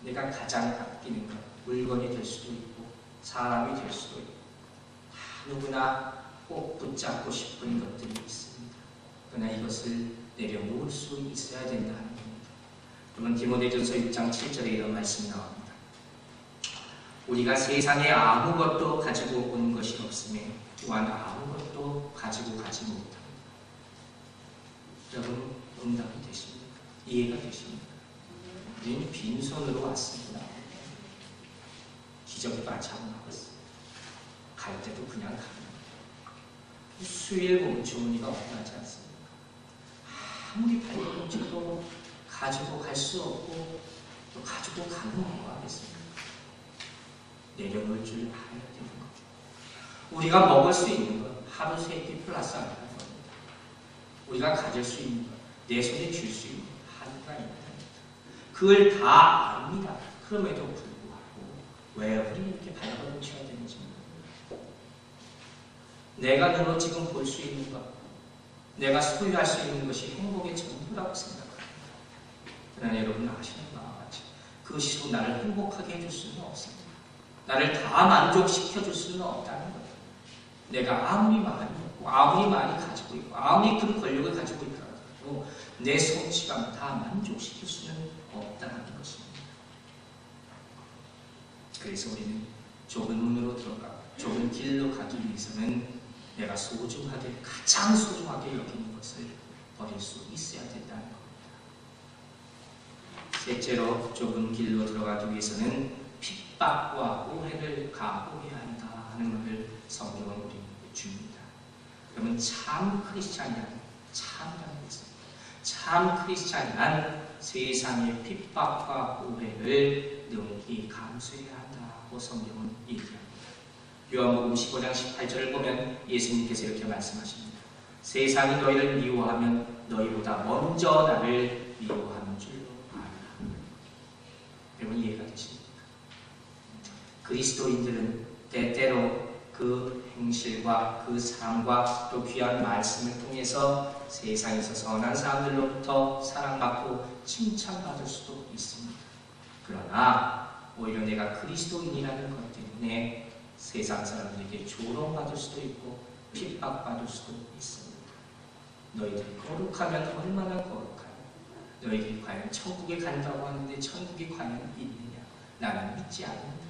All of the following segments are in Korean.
내가 가장 아끼는 것, 물건이 될 수도 있고 사람이 될 수도 있고 다 누구나 꼭 붙잡고 싶은 것들이 있습니다. 그러나 이것을 내려놓을 수 있어야 된다는 겁니다. 여러분, 디모데전서 6장 7절에 이런 말씀이 나옵니다. 우리가 세상에 아무것도 가지고 온 것이 없으며 또한 아무것도 가지고 가지 못합니다. 여러분, 응답이 되십니까? 이해가 되십니까? 우리는 빈손으로 왔습니다. 기저귀 반차고 나왔어요. 갈 때도 그냥 갑니다. 수일 보면 주머니가 없나지 않습니까? 아무리 발걸음질도 가지고 갈 수 없고 또 가지고 가는 거 하겠습니까? 내려놓을 줄 알아야 되는 거죠. 우리가 먹을 수 있는 것 하루 세 끼 플러스 알파는 겁니다. 우리가 가질 수 있는 것, 내 손에 줄 수 있는 것 하루가 있다. 그걸 다 압니다. 그럼에도 불구하고 왜 우리 이렇게 발걸음쳐야 되는지 모릅니다. 내가 눈으로 지금 볼 수 있는 것, 내가 소유할 수 있는 것이 행복의 전부라고 생각합니다. 그러나 여러분 아시는 바와 같이 그것으로 나를 행복하게 해줄 수는 없습니다. 나를 다 만족시켜줄 수는 없다는 거예요. 내가 아무리 많이 먹고 아무리 많이 가지고 있고 아무리 큰 권력을 가지고 있더라도 내 성취감을 다 만족시킬 수는 없다는 것입니다. 그래서 우리는 좁은 문으로 들어가고 좁은 길로 가기 위해서는 내가 소중하게, 가장 소중하게 여기는 것을 버릴 수 있어야 된다는 겁니다. 셋째로, 좁은 길로 들어가기 위해서는 핍박과 오해를 각오해야 한다는 것을 성경은 우리에게 줍니다. 그러면 참 크리스찬이란 참이라는 것입니다. 참 크리스찬이란 세상의 핍박과 오해를 능히 감수해야 한다고 성경은 얘기합니다. 요한복음 15장 18절을 보면 예수님께서 이렇게 말씀하십니다. 세상이 너희를 미워하면 너희보다 먼저 나를 미워하는 줄로 알라. 여러분 이해가 되십니까? 그리스도인들은 때때로 그 행실과 그 삶과 또 귀한 말씀을 통해서 세상에서 선한 사람들로부터 사랑받고 칭찬받을 수도 있습니다. 그러나 오히려 내가 그리스도인이라는 것 때문에 세상 사람들에게 조롱받을 수도 있고 핍박받을 수도 있습니다. 너희들이 거룩하면 얼마나 거룩하냐? 너희들이 과연 천국에 간다고 하는데 천국이 과연 있느냐? 나는 믿지 않는다.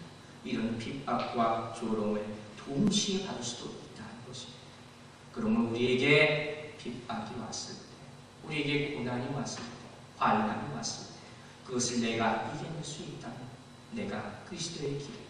이런 핍박과 조롱을 동시에 받을 수도 있다는 것입니다. 그러면 우리에게 핍박이 왔을 때, 우리에게 고난이 왔을 때, 환난이 왔을 때 그것을 내가 이겨낼 수 있다면 내가 그리스도의 길,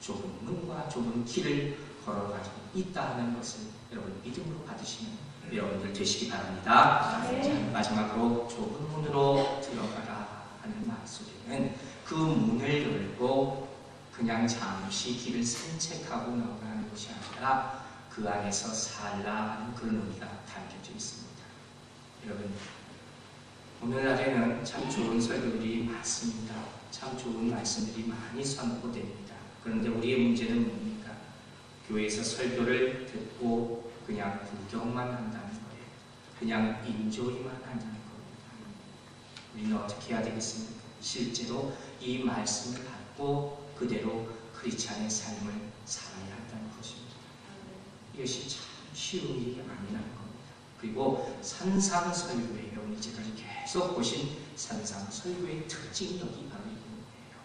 좁은 문과 좁은 길을 걸어가지고 있다 하는 것을 여러분 믿음으로 받으시면 여러분들 되시기 바랍니다. 자, 마지막으로 좁은 문으로 들어가라 하는 말소리는 그 문을 열고 그냥 잠시 길을 산책하고 나오라는 것이 아니라 그 안에서 살라 하는 그런 의미가 담겨져 있습니다. 여러분, 오늘날에는 참 좋은 설교들이 많습니다. 참 좋은 말씀들이 많이 선포됩니다. 그런데 우리의 문제는 뭡니까? 교회에서 설교를 듣고 그냥 구경만 한다는 거예요. 그냥 인조이만 한다는 겁니다. 우리는 어떻게 해야 되겠습니까? 실제로 이 말씀을 받고 그대로 크리스찬의 삶을 살아야 한다는 것입니다. 이것이 참 쉬운 일이 아니라는 겁니다. 그리고 산상설교의, 여러분 이제까지 계속 보신 산상설교의 특징이 여기 바로 이겁니다.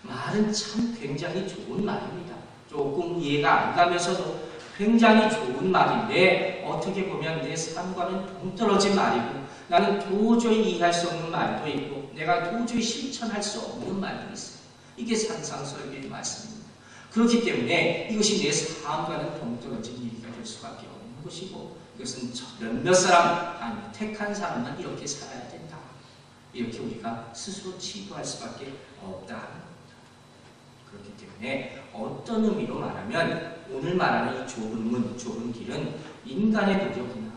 말은 참 굉장히 좋은 말입니다. 조금 이해가 안 가면서도 굉장히 좋은 말인데 어떻게 보면 내 삶과는 동떨어진 말이고 나는 도저히 이해할 수 없는 말도 있고 내가 도저히 실천할 수 없는 말도 있어요. 이게 산상설교의 말씀입니다. 그렇기 때문에 이것이 내 삶과는 동떨어진 얘기가 될 수밖에 없는 것이고 이것은 몇몇 사람, 아니 택한 사람만 이렇게 살아야 된다. 이렇게 우리가 스스로 치부할 수밖에 없다 하는 겁니다. 그렇기 때문에 어떤 의미로 말하면 오늘 말하는 이 좁은 문, 좁은 길은 인간의 노력이나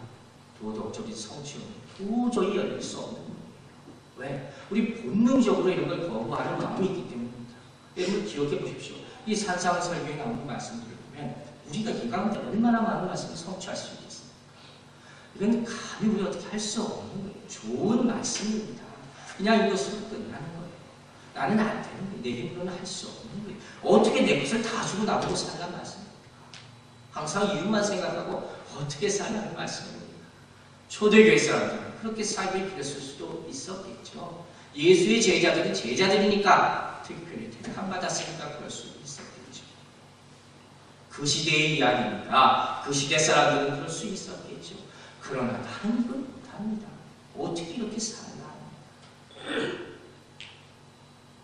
도덕적인 성취는 도저히 열릴 수 없는 문이에요. 왜? 우리 본능적으로 이런 걸 거부하는 마음이 있기 때문입니다. 여러분 기억해 보십시오. 이 산상설교에 나오는 말씀들을 보면 우리가 이 가운데 얼마나 많은 말씀을 성취할 수 있겠습니까? 이건 감히 우리 어떻게 할 수 없는 거예요. 좋은 말씀입니다. 그냥 이것으로 끝나는 거예요. 나는 안 되는 거예요. 내 힘으로는 할 수 없는 거예요. 어떻게 내 것을 다 주고 나보고 살란 말씀입니까? 항상 이유만 생각하고 어떻게 살라는 말씀입니까? 초대교회 사람들은 그렇게 살기 그랬을 수도 있었겠죠. 예수의 제자들이 제자들이니까 특별히 택함받았으니까 그럴 수 있었겠죠. 그 시대의 이야기니까 그 시대 사람들은 그럴 수 있었겠죠. 그러나 다른 건 못합니다. 어떻게 이렇게 살나?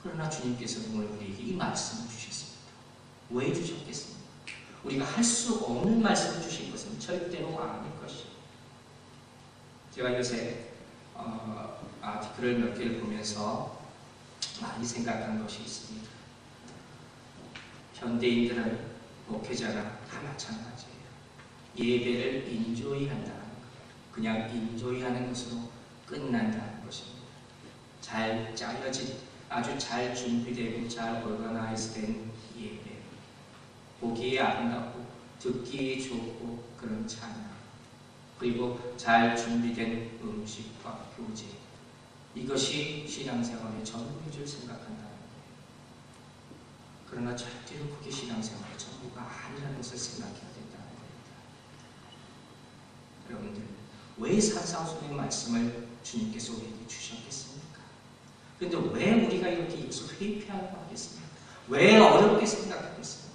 그러나 주님께서는 오늘 우리에게 이 말씀을 주셨습니다. 왜 주셨겠습니까? 우리가 할 수 없는 말씀을 주신 것은 절대로 아닐 것이에요. 제가 요새 아티클을 몇 개를 보면서 많이 생각한 것이 있습니다. 현대인들은 목회자나 다 마찬가지예요. 예배를 인조이 한다는 것, 그냥 인조이 하는 것으로 끝난다는 것입니다. 잘 짜여진, 아주 잘 준비되고 잘 오르가나이즈된 예배, 보기에 아름답고 듣기에 좋고 그런 찬양, 그리고 잘 준비된 음식과 교제, 이것이 신앙생활의 전부인 줄 생각한다는 거예요. 그러나 절대로 그게 신앙생활의 전부가 아니라는 것을 생각해야 된다는 겁니다. 여러분들, 왜 산상수훈의 말씀을 주님께서 우리에게 주셨겠습니까? 그런데 왜 우리가 이렇게 이것을 회피하려고 하겠습니까? 왜 어렵게 생각하겠습니까?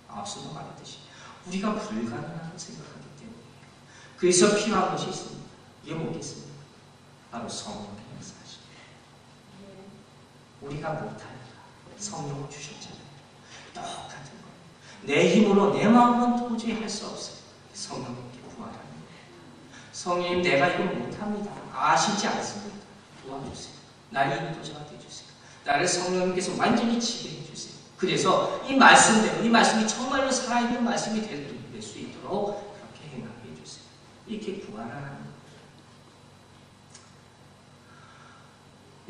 앞서도 말했듯이 우리가 불가능하다고 생각하기 때문이에요. 그래서 필요한 것이 있습니다. 이게 뭐겠습니까? 바로 성령의 역사십니다. 우리가 못하니까 성령을 주셨잖아요. 똑같은 거예요. 내 힘으로 내 마음은 도저히 할 수 없어요. 성령님께 구하라는 거예요. 성령님, 내가 이거 못합니다. 아시지 않습니다. 도와주세요. 나의 인도자가 되어주세요. 나를 성령님께서 완전히 지배해 주세요. 그래서 이 말씀대로, 이 말씀이 정말로 살아있는 말씀이 될 수 있도록 그렇게 행하게 해주세요. 이렇게 구하라는 거예요.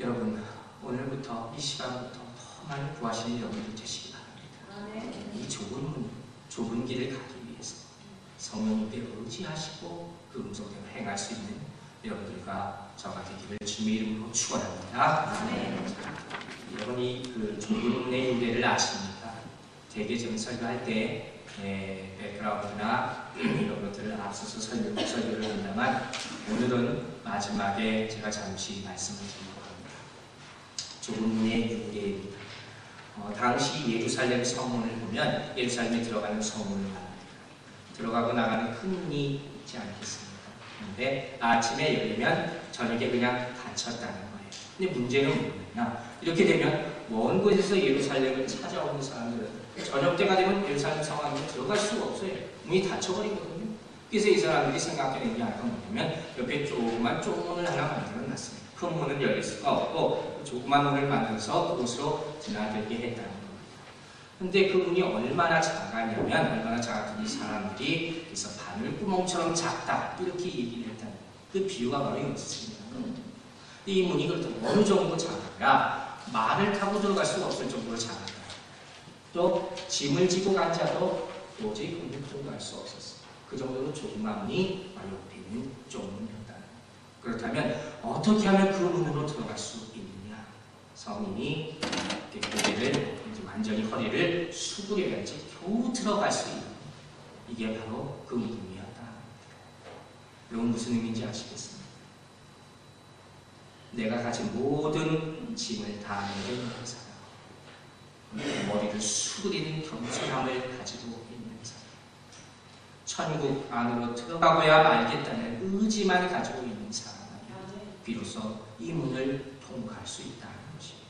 여러분, 오늘부터 이 시간부터 더 많이 구하시는 여러분들 되시기 바랍니다. 이 좁은 길을 가기 위해서 성령님께 의지하시고 그 음성대로 행할 수 있는 여러분들과 저가 되기를 주님의 이름으로 축원합니다. 여러분이 그 좁은 내 유래를 아십니까? 대개 좀 설교할 때 백그라운드나 이런 것들을 앞서서 설교를 한다만, 오늘은 마지막에 제가 잠시 말씀을 드리려고 합니다. 좁은 문의 유래입니다. 당시 예루살렘 성문을 보면 예루살렘에 들어가는 성문을 말합니다. 들어가고 나가는 큰 문이 있지 않겠습니까? 그런데 아침에 열리면 저녁에 그냥 닫혔다는 거예요. 근데 문제는 뭐냐? 이렇게 되면 먼 곳에서 예루살렘을 찾아오는 사람들은 저녁 때가 되면 예루살렘 성안으로 들어갈 수가 없어요. 문이 닫혀버리거든요. 그래서 이 사람들이 생각해낸 게 아까 뭐냐면 옆에 조그만 문을 하나 만들어놨습니다. 큰 문은 열릴 수가 없고 조그만 문을 만들어서 그곳으로 드나들게 했다는 겁니다. 근데 그 문이 얼마나 작았냐면, 얼마나 작았더니 사람들이 그래서 바늘구멍처럼 작다 이렇게 얘기를 했다는 거예요. 그 비유가 바로 이것입니다. 이 문이 그렇다면 어느 정도 작아야 말을 타고 들어갈 수가 없을 정도로 작아요. 또 짐을 지고 간 자도 도저히 그 문을 통과할 수 없었어요. 그 정도로 조그만 문이 옆에 있는 좁은 문이었다. 그렇다면 어떻게 하면 그 문으로 들어갈 수 있느냐? 성인이 고개를 완전히 허리를 수그려야지 겨우 들어갈 수 있는, 이게 바로 그 문이었다. 여러분, 무슨 의미인지 아시겠습니까? 내가 가진 모든 짐을 다 내려놓는 사람, 머리를 수그리는 겸손함을 가지고 있는 사람, 천국 안으로 들어가고야 말겠다는 의지만 가지고 있는 사람은 비로소 이 문을 통과할 수 있다는 것입니다.